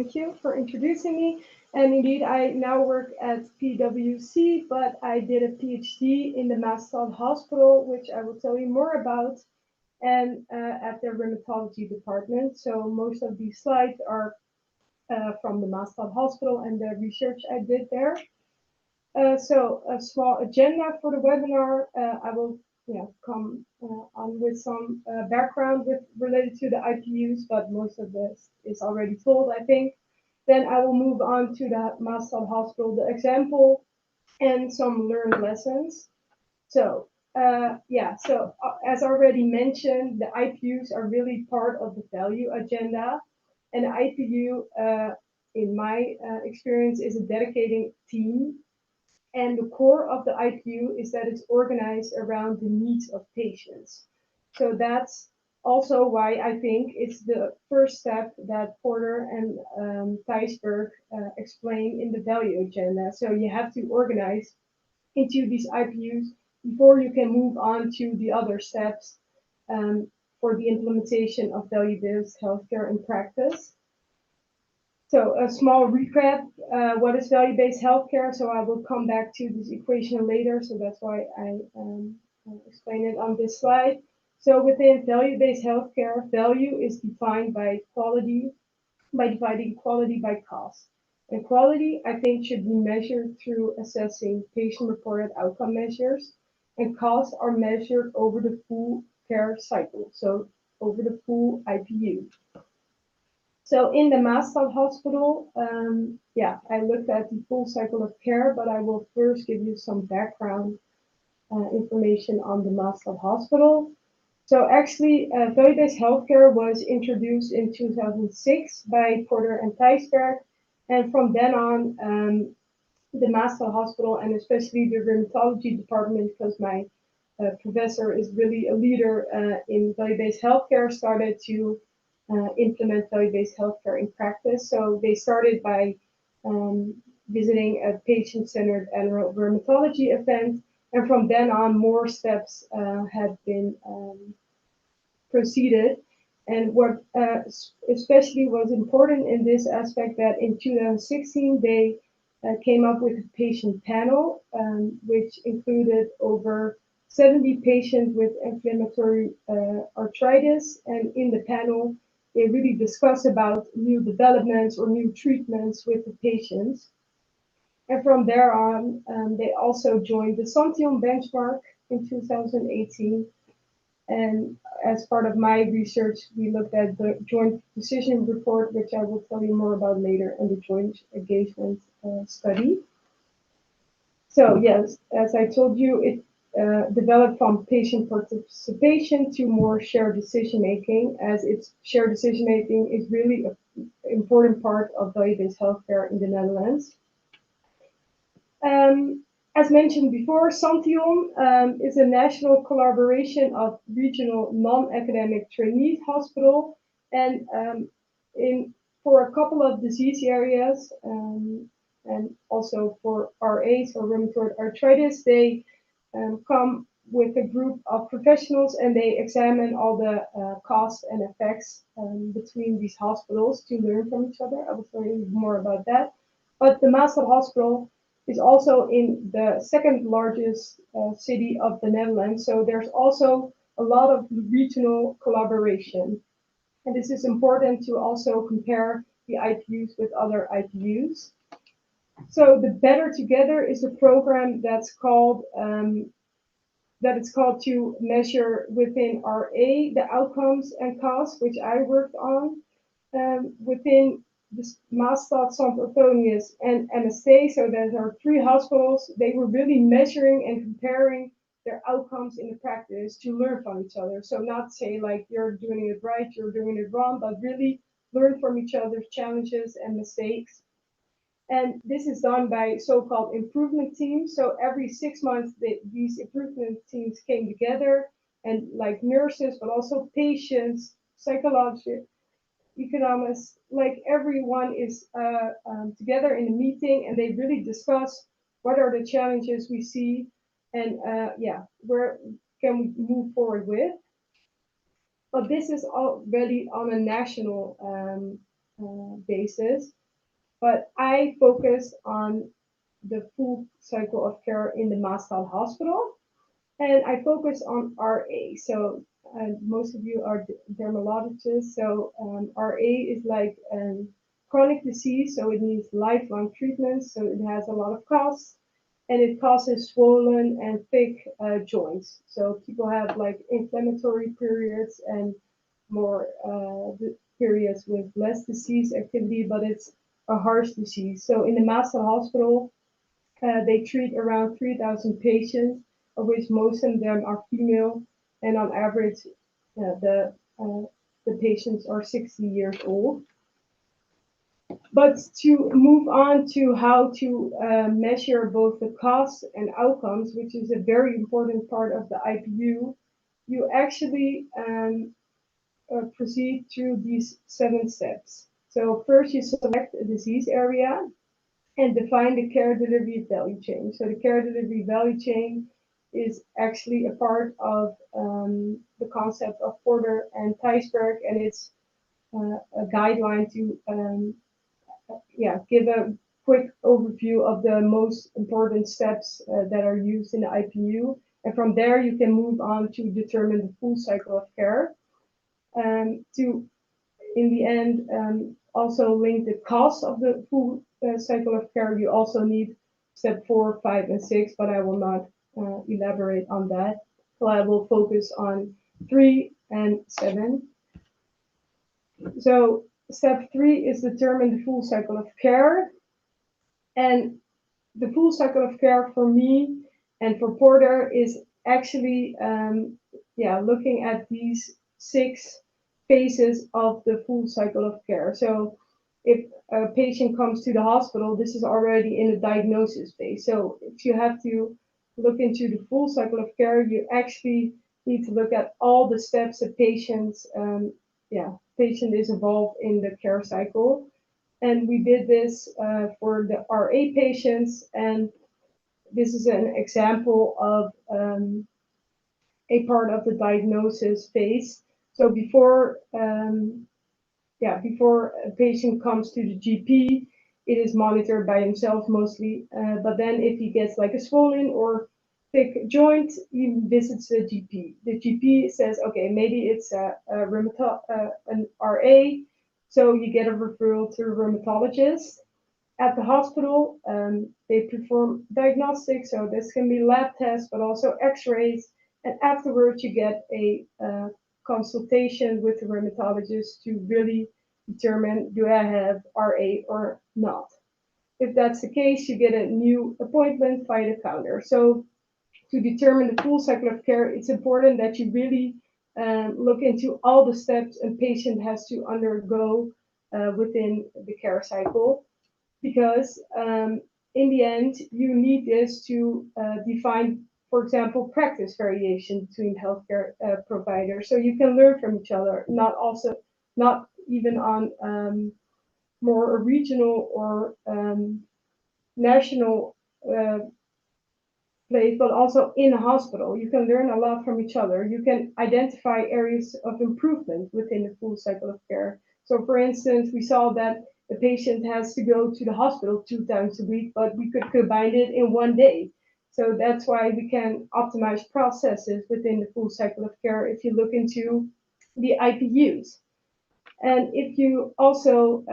Thank you for introducing me. And indeed, I now work at PwC, but I did a PhD in the Maasstad Hospital, which I will tell you more about, and at the Rheumatology department. So most of these slides are from the Maasstad Hospital and the research I did there. So a small agenda for the webinar. I will come on with some background related to the IPUs, but most of this is already told, I think. Then I will move on to the Maasstad Hospital, the example, and some learned lessons. So as already mentioned, the IPUs are really part of the value agenda. And the IPU, in my experience, is a dedicated team, and the core of the IPU is that it's organized around the needs of patients. So that's also why I think it's the first step that Porter and Thijsberg explain in the value agenda. So you have to organize into these IPUs before you can move on to the other steps for the implementation of value-based healthcare in practice. So a small recap, what is value-based healthcare? So I will come back to this equation later, so that's why I explain it on this slide. So within value-based healthcare, value is defined by quality, by dividing quality by cost. And quality, I think, should be measured through assessing patient-reported outcome measures, and costs are measured over the full care cycle, so over the full IPU. So in the Maasstad Hospital, I looked at the full cycle of care, but I will first give you some background information on the Maasstad Hospital. So actually, value-based healthcare was introduced in 2006 by Porter and Thijsberg, and from then on, the Maasstad Hospital and especially the Rheumatology department, because my professor is really a leader in value-based healthcare, started to implement value-based healthcare in practice. So they started by visiting a patient-centered annual rheumatology event, and from then on, more steps have been proceeded. And what especially was important in this aspect, that in 2016 they came up with a patient panel, which included over 70 patients with inflammatory arthritis, and in the panel they really discuss about new developments or new treatments with the patients. And from there on, they also joined the Santion benchmark in 2018. And as part of my research, we looked at the joint decision report, which I will tell you more about later, and the joint engagement study. So yes, as I told you, it developed from patient participation to more shared decision making, as it's shared decision making is really an important part of value-based healthcare in the Netherlands. As mentioned before, Santion is a national collaboration of regional non-academic trainee hospital, and for a couple of disease areas, and also for RAs or rheumatoid arthritis, they come with a group of professionals and they examine all the costs and effects between these hospitals to learn from each other. I will tell you more about that. But the Maasstad Hospital is also in the second largest city of the Netherlands, so there's also a lot of regional collaboration. And this is important to also compare the IPUs with other IPUs. So the Better Together is a program that's called to measure within RA the outcomes and costs, which I worked on within the Maasstad, St. Antonius, and MST. So there are three hospitals. They were really measuring and comparing their outcomes in the practice to learn from each other. So not say like you're doing it right, you're doing it wrong, but really learn from each other's challenges and mistakes. And this is done by so-called improvement teams. So every 6 months, these improvement teams came together, and like nurses, but also patients, psychologists, economists, like everyone is together in a meeting, and they really discuss what are the challenges we see, and where can we move forward with. But this is already on a national basis. But I focus on the full cycle of care in the Maasstad Hospital, and I focus on RA. So most of you are dermatologists. So RA is like chronic disease, so it needs lifelong treatment. So it has a lot of costs, and it causes swollen and thick joints. So people have like inflammatory periods and more periods with less disease activity, but it's a harsh disease. So in the Maasstad Hospital, they treat around 3,000 patients, of which most of them are female, and on average, the patients are 60 years old. But to move on to how to measure both the costs and outcomes, which is a very important part of the IPU, you actually proceed through these 7 steps. So first you select a disease area and define the care delivery value chain. So the care delivery value chain is actually a part of the concept of Porter and Thijsberg, and it's a guideline to give a quick overview of the most important steps that are used in the IPU. And from there, you can move on to determine the full cycle of care. To in the end also link the cost of the full cycle of care. You also need step 4, 5, and 6, but I will not elaborate on that. So I will focus on 3 and 7. So step 3 is determine the full cycle of care. And the full cycle of care for me and for Porter is actually looking at these 6 phases of the full cycle of care. So if a patient comes to the hospital, this is already in the diagnosis phase. So if you have to look into the full cycle of care, you actually need to look at all the steps a patient is involved in the care cycle. And we did this for the RA patients, and this is an example of a part of the diagnosis phase. So before a patient comes to the GP, it is monitored by himself mostly. But then if he gets like a swollen or thick joint, he visits the GP. The GP says, okay, maybe it's an RA, so you get a referral to a rheumatologist. At the hospital, they perform diagnostics, so this can be lab tests, but also x-rays. And afterwards, you get a consultation with the rheumatologist to really determine, do I have RA or not? If that's the case, you get a new appointment via the counter. So to determine the full cycle of care, it's important that you really look into all the steps a patient has to undergo within the care cycle, because in the end, you need this to define, for example, practice variation between healthcare providers, so you can learn from each other, not even on more regional or national place, but also in a hospital. You can learn a lot from each other. You can identify areas of improvement within the full cycle of care. So for instance, we saw that the patient has to go to the hospital 2 times a week, but we could combine it in 1 day. So that's why we can optimize processes within the full cycle of care if you look into the IPUs. And if you also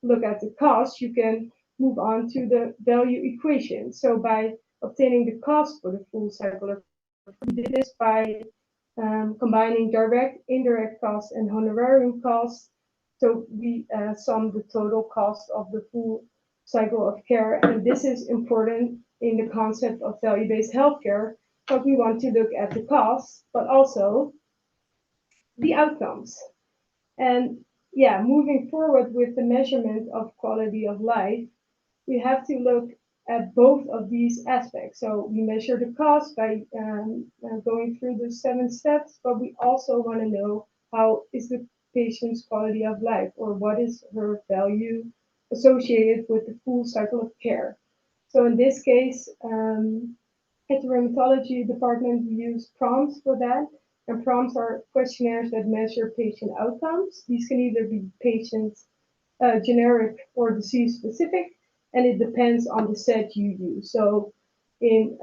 look at the cost, you can move on to the value equation. So by obtaining the cost for the full cycle of care, we did this by combining direct, indirect costs, and honorarium costs. So we sum the total cost of the full cycle of care. And this is important in the concept of value-based healthcare, but we want to look at the costs, but also the outcomes. And moving forward with the measurement of quality of life, we have to look at both of these aspects. So we measure the cost by going through the 7 steps, but we also want to know how is the patient's quality of life, or what is her value associated with the full cycle of care. So in this case, at the rheumatology department, we use prompts for that. And prompts are questionnaires that measure patient outcomes. These can either be patient generic or disease specific, and it depends on the set you use. So in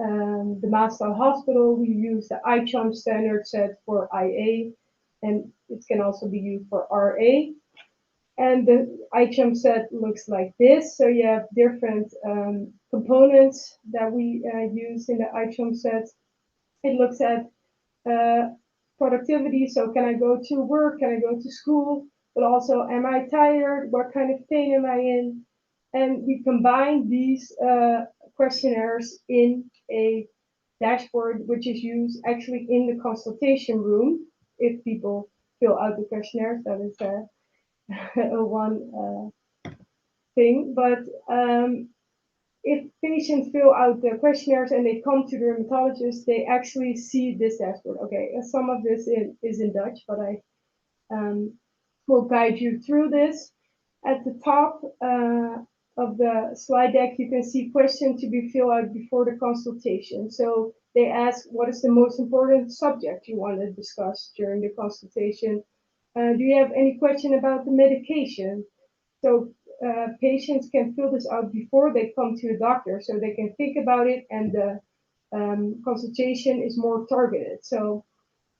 the Maasstad Hospital, we use the ICHOM standard set for IA, and it can also be used for RA. And the ICHOM set looks like this. So you have different components that we use in the ICHOM set. It looks at productivity. So can I go to work? Can I go to school? But also, am I tired? What kind of pain am I in? And we combine these questionnaires in a dashboard, which is used actually in the consultation room if people fill out the questionnaires. That is one thing. But if patients fill out the questionnaires and they come to the rheumatologist, they actually see this dashboard. Okay, some of this is in Dutch, but I will guide you through this. At the top of the slide deck, you can see questions to be filled out before the consultation. So they ask, what is the most important subject you want to discuss during the consultation? Do you have any question about the medication? So patients can fill this out before they come to a doctor, so they can think about it, and the consultation is more targeted. So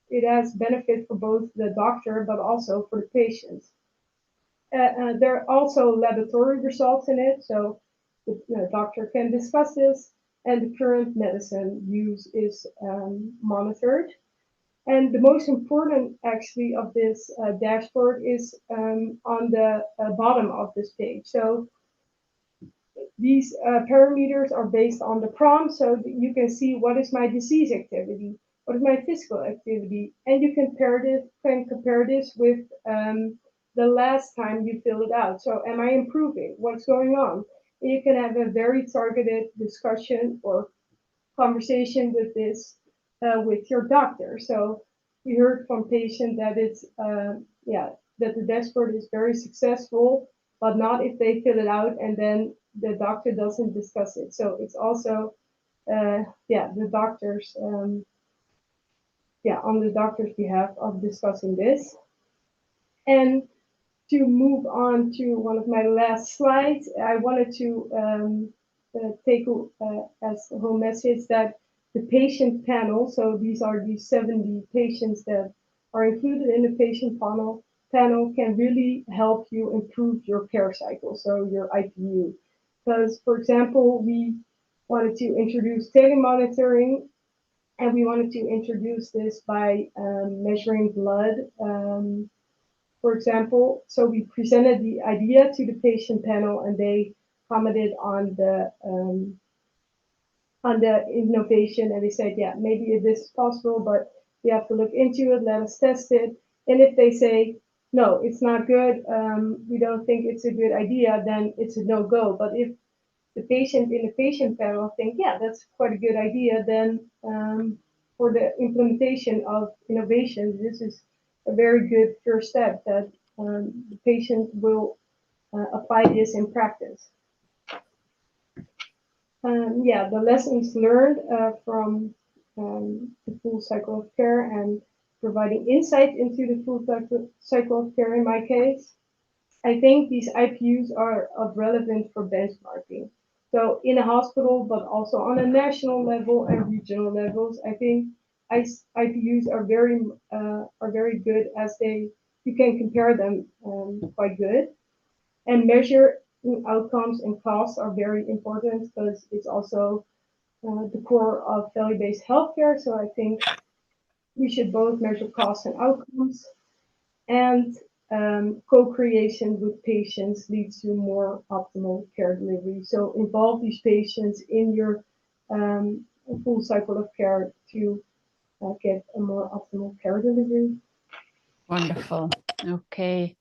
it has benefit for both the doctor, but also for the patient. There are also laboratory results in it, so the doctor can discuss this, and the current medicine use is monitored. And the most important actually of this dashboard is on the bottom of this page. So these parameters are based on the prompt, so that you can see what is my disease activity, what is my physical activity, and you can compare this with the last time you filled it out. So am I improving? What's going on? And you can have a very targeted discussion or conversation with this with your doctor. So we heard from patient that it's that the dashboard is very successful, but not if they fill it out and then the doctor doesn't discuss it. So it's also the doctors on the doctor's behalf of discussing this. And to move on to one of my last slides, I wanted to take as a whole message that the patient panel, so these are the 70 patients that are included in the patient panel can really help you improve your care cycle, so your IPU. Because, for example, we wanted to introduce telemonitoring, and we wanted to introduce this by measuring blood. For example, so we presented the idea to the patient panel, and they commented on the innovation, and they said, yeah, maybe this is possible, but we have to look into it, let us test it. And if they say, no, it's not good, we don't think it's a good idea, then it's a no-go. But if the patient in the patient panel think, yeah, that's quite a good idea, then for the implementation of innovation, this is a very good first step that the patient will apply this in practice. The lessons learned from the full cycle of care and providing insight into the full cycle of care in my case. I think these IPUs are of relevance for benchmarking. So in a hospital, but also on a national level and regional levels, I think IPUs are very good, as you can compare them quite good, and measure outcomes and costs are very important because it's also the core of value-based healthcare. So I think we should both measure costs and outcomes, and co-creation with patients leads to more optimal care delivery. So involve these patients in your full cycle of care to get a more optimal care delivery. Wonderful. Okay.